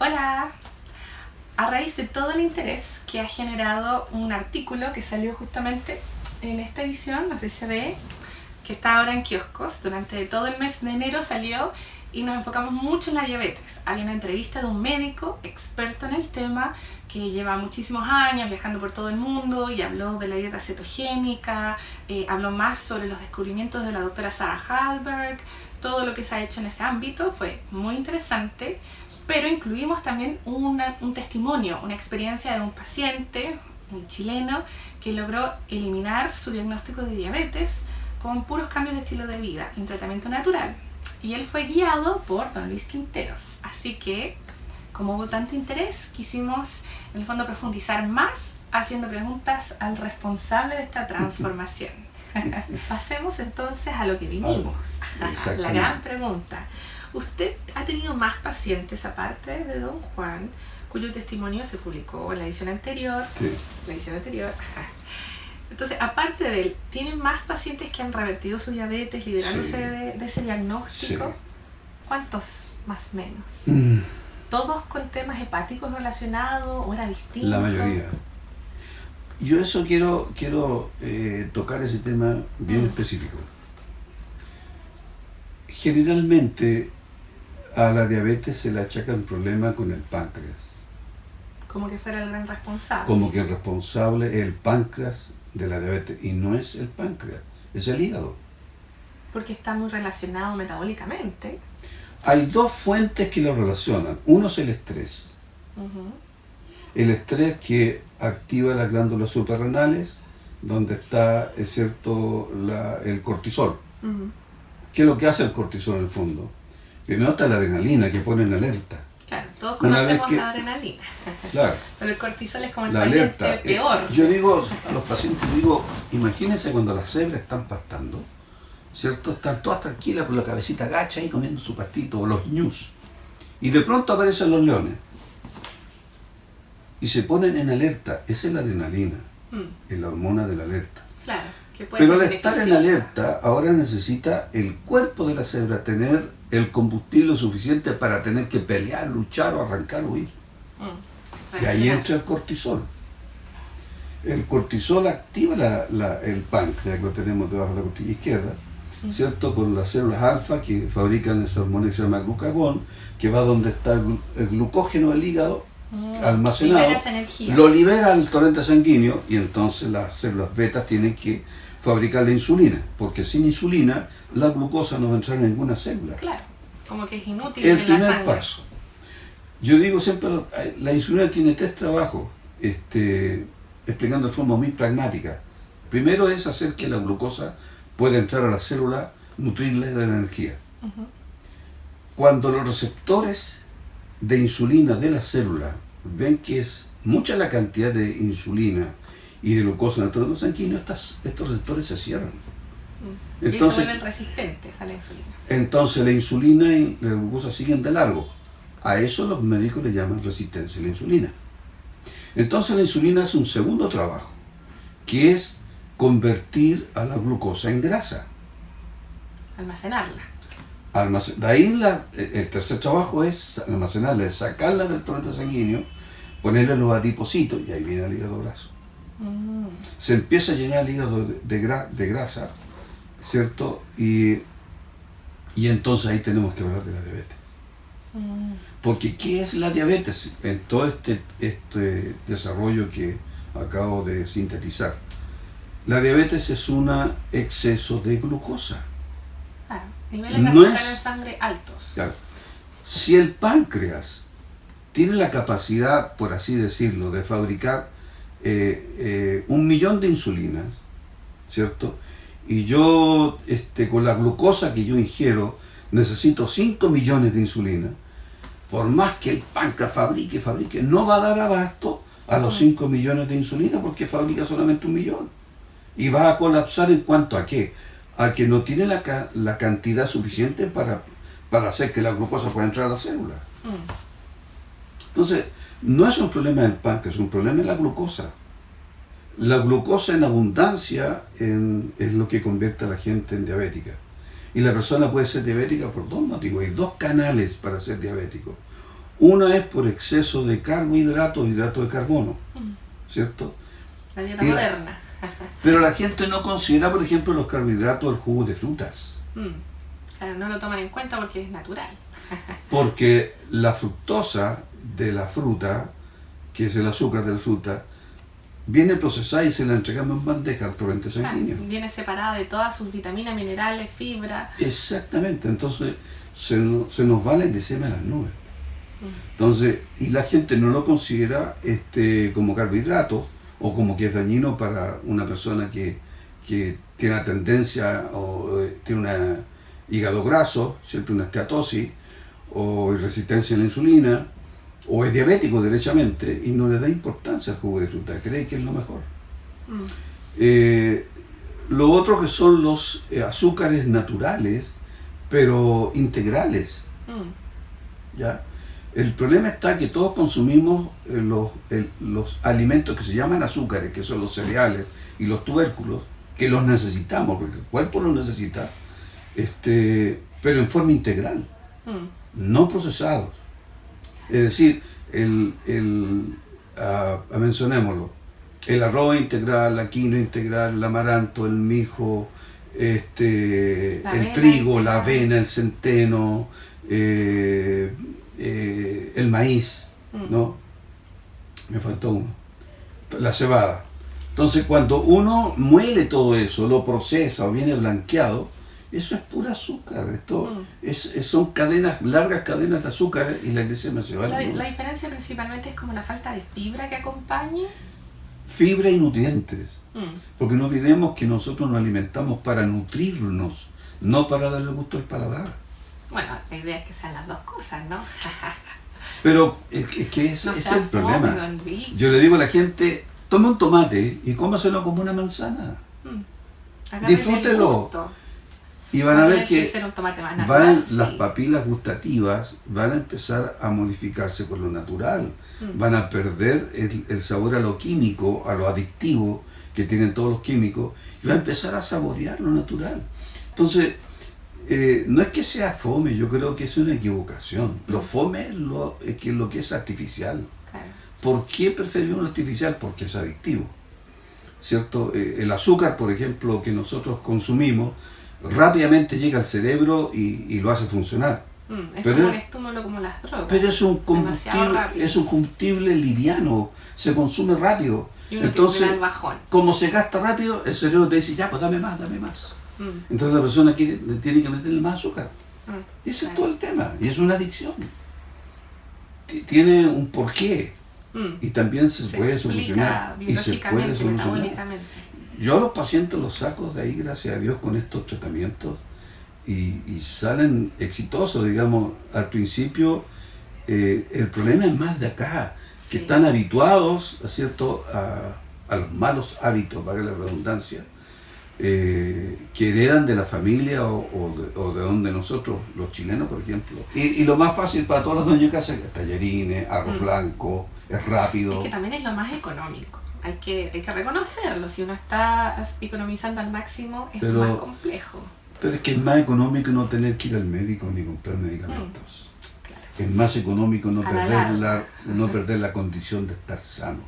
Hola, a raíz de todo el interés que ha generado un artículo que salió justamente en esta edición, no sé si se ve, que está ahora en kioscos, durante todo el mes de enero salió y nos enfocamos mucho en la diabetes. Hay una entrevista de un médico experto en el tema que lleva muchísimos años viajando por todo el mundo y habló de la dieta cetogénica, habló más sobre los descubrimientos de la doctora Sarah Hallberg, todo lo que se ha hecho en ese ámbito, fue muy interesante. Pero incluimos también un testimonio, una experiencia de un paciente, un chileno, que logró eliminar su diagnóstico de diabetes con puros cambios de estilo de vida y un tratamiento natural. Y él fue guiado por don Luis Quinteros. Así que, como hubo tanto interés, quisimos en el fondo profundizar más haciendo preguntas al responsable de esta transformación. Pasemos entonces a lo que vinimos, la gran pregunta. ¿Usted ha tenido más pacientes aparte de don Juan, cuyo testimonio se publicó en la edición anterior? Sí. La edición anterior. Entonces, aparte de él, ¿tienen más pacientes que han revertido su diabetes, liberándose de ese diagnóstico? Sí. ¿Cuántos más o menos? Mm, ¿Todos con temas hepáticos relacionados o era distinto? La mayoría. Yo eso quiero tocar ese tema bien específico. Generalmente a la diabetes se le achaca un problema con el páncreas. Como que fuera el gran responsable. Como que el responsable es el páncreas de la diabetes. Y no es el páncreas, es el hígado. Porque está muy relacionado metabólicamente. Hay dos fuentes que lo relacionan. Uno es el estrés. El estrés que activa las glándulas suprarrenales, donde está, es cierto, el cortisol. ¿Qué es lo que hace el cortisol en el fondo? Primero está la adrenalina, que pone en alerta. Claro, todos conocemos la adrenalina. Claro. Pero el cortisol es como el La pariente alerta. peor. Yo digo a los pacientes, imagínense cuando las cebras están pastando, ¿cierto? Están todas tranquilas con la cabecita agacha y comiendo su pastito, o los ñus. Y de pronto aparecen los leones. Y se ponen en alerta. Esa es la adrenalina, es la hormona de la alerta. Claro, que puede Pero ser al estar en beneficiosa. alerta, ahora necesita el cuerpo de la cebra tener el combustible suficiente para tener que pelear, luchar o arrancar o huir. Y ahí entra el cortisol. El cortisol activa el páncreas, que lo tenemos debajo de la costilla izquierda, ¿cierto? Con las células alfa que fabrican esa hormona que se llama glucagón, que va donde está el glucógeno del hígado almacenado, Libera esa energía. lo libera al torrente sanguíneo y entonces las células betas tienen que fabricar la insulina, porque sin insulina la glucosa no va a entrar en ninguna célula. Claro, como que es inútil El en la primer sangre. paso. Yo digo siempre, la insulina tiene tres trabajos, explicando de forma muy pragmática. Primero es hacer que la glucosa pueda entrar a la célula, nutrirla de la energía. Cuando los receptores de insulina de la célula ven que es mucha la cantidad de insulina y de glucosa en el torrente sanguíneo, estos receptores se cierran. Entonces, y se vuelven resistentes a la insulina. Entonces la insulina y la glucosa siguen de largo. A eso los médicos le llaman resistencia a la insulina. Entonces la insulina hace un segundo trabajo, que es convertir a la glucosa en grasa. Almacenarla. De ahí el tercer trabajo es almacenarla, es sacarla del torrente sanguíneo, ponerle los adipocitos, y ahí viene el hígado graso. Se empieza a llenar el hígado de grasa, ¿cierto? Y entonces ahí tenemos que hablar de la diabetes. Porque ¿qué es la diabetes? En todo este desarrollo que acabo de sintetizar. La diabetes es un exceso de glucosa. Claro, niveles de No azúcar es- en sangre altos. Claro. Si el páncreas tiene la capacidad, por así decirlo, de fabricar 1.000.000 de insulinas, ¿cierto? Y yo, con la glucosa que yo ingiero, necesito 5 millones de insulina, por más que el páncreas fabrique, no va a dar abasto a los 5 millones de insulina porque fabrica solamente 1.000.000. Y va a colapsar en cuanto a qué? A que no tiene la cantidad suficiente para hacer que la glucosa pueda entrar a la célula. Entonces, no es un problema del páncreas, es un problema de la glucosa. La glucosa en abundancia es lo que convierte a la gente en diabética. Y la persona puede ser diabética por dos motivos. Hay dos canales para ser diabético. Una es por exceso de carbohidratos, hidratos de carbono, ¿cierto? La dieta moderna. Pero la gente no considera, por ejemplo, los carbohidratos del jugo de frutas. Claro, no lo toman en cuenta porque es natural. Porque la fructosa de la fruta, que es el azúcar de la fruta, viene procesada y se la entregamos en bandeja al torrente sanguíneo. Claro, viene separada de todas sus vitaminas, minerales, fibra. Exactamente, entonces se nos va la glicemia a las nubes. Entonces, y la gente no lo considera como carbohidratos o como que es dañino para una persona que tiene una tendencia o tiene un hígado graso, ¿cierto? Una esteatosis o resistencia a la insulina o es diabético derechamente y no le da importancia al jugo de fruta, cree que es lo mejor. Lo otro que son los azúcares naturales, pero integrales. ¿Ya? El problema está que todos consumimos los alimentos que se llaman azúcares, que son los cereales y los tubérculos, que los necesitamos, porque el cuerpo los necesita, pero en forma integral, no procesados. Es decir, mencionémoslo, el arroz integral, la quinoa integral, el amaranto, el mijo, el trigo, la avena, el centeno, el maíz, ¿no? Me faltó uno. La cebada. Entonces, cuando uno muele todo eso, lo procesa o viene blanqueado, eso es pura azúcar. Esto son largas cadenas de azúcar y la glicemia se va. La diferencia principalmente es como la falta de fibra que acompañe. Fibra y nutrientes. Porque no olvidemos que nosotros nos alimentamos para nutrirnos, no para darle gusto al paladar. Bueno, la idea es que sean las dos cosas, ¿no? Pero es que ese es el problema. Yo le digo a la gente, tome un tomate y cómaselo como una manzana. Disfrútelo. Y van a ver que un tomate más natural, las papilas gustativas van a empezar a modificarse con lo natural. Van a perder el sabor a lo químico, a lo adictivo que tienen todos los químicos, y va a empezar a saborear lo natural. Entonces, no es que sea fome, yo creo que es una equivocación. Lo fome es lo que es artificial. Claro. ¿Por qué preferimos lo artificial? Porque es adictivo, ¿cierto? El azúcar, por ejemplo, que nosotros consumimos, rápidamente llega al cerebro y lo hace funcionar. Pero como un estímulo como las drogas. Pero es un combustible liviano, se consume rápido. Y uno entonces, el bajón. Como se gasta rápido, el cerebro te dice, ya, pues dame más, dame más. Entonces la persona tiene que meterle más azúcar. Y ese es todo el tema. Y es una adicción. Tiene un porqué. Y también se puede solucionar. Y se puede solucionar. Yo a los pacientes los saco de ahí, gracias a Dios, con estos tratamientos y salen exitosos, digamos. Al principio el problema es más de acá, que están habituados, ¿cierto?, a los malos hábitos, valga la redundancia, que heredan de la familia o de donde nosotros, los chilenos, por ejemplo. Y lo más fácil para todos los dueños de casa es tallarines, arroz blanco, es rápido. Es que también es lo más económico. Hay que reconocerlo. Si uno está economizando al máximo, es más complejo. Pero es que es más económico no tener que ir al médico ni comprar medicamentos. Claro. Es más económico no perder la condición de estar sanos.